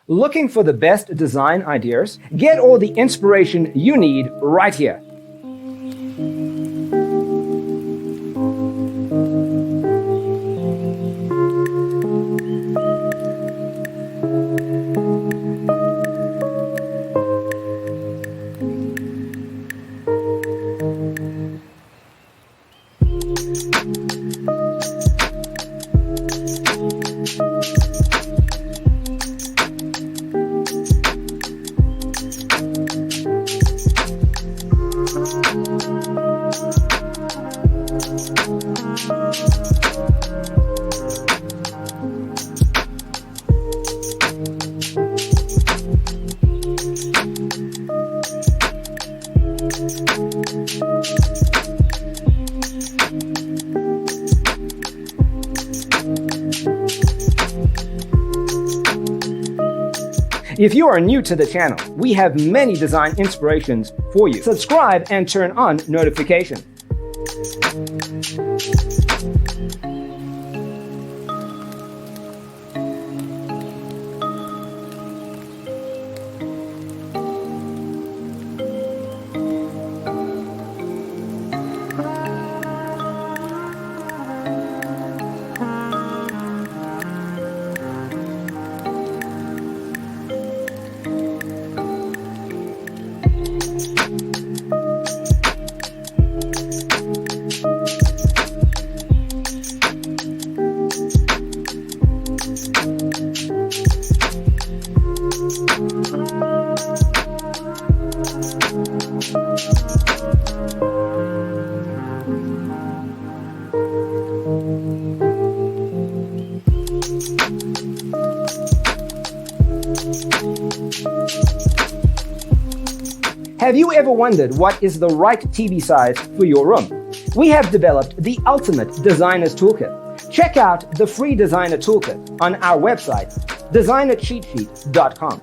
Looking for the best design ideas? Get all the inspiration you need right here. If you are new to the channel, we have many design inspirations for you. Subscribe and turn on notifications. Have you ever wondered what is the right TV size for your room? We have developed the ultimate designer's toolkit. Check out the free designer toolkit on our website, designercheatsheet.com.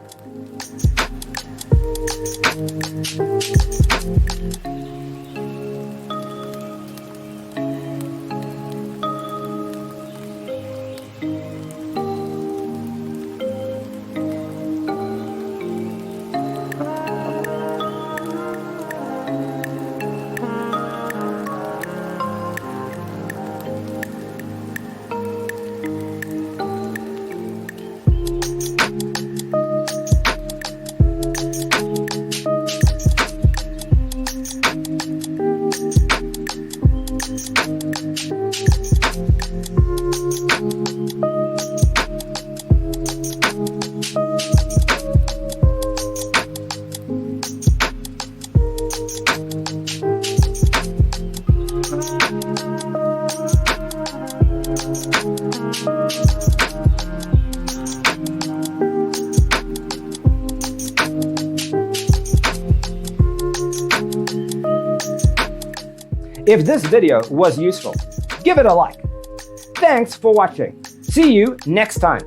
If this video was useful, give it a like. Thanks for watching. See you next time.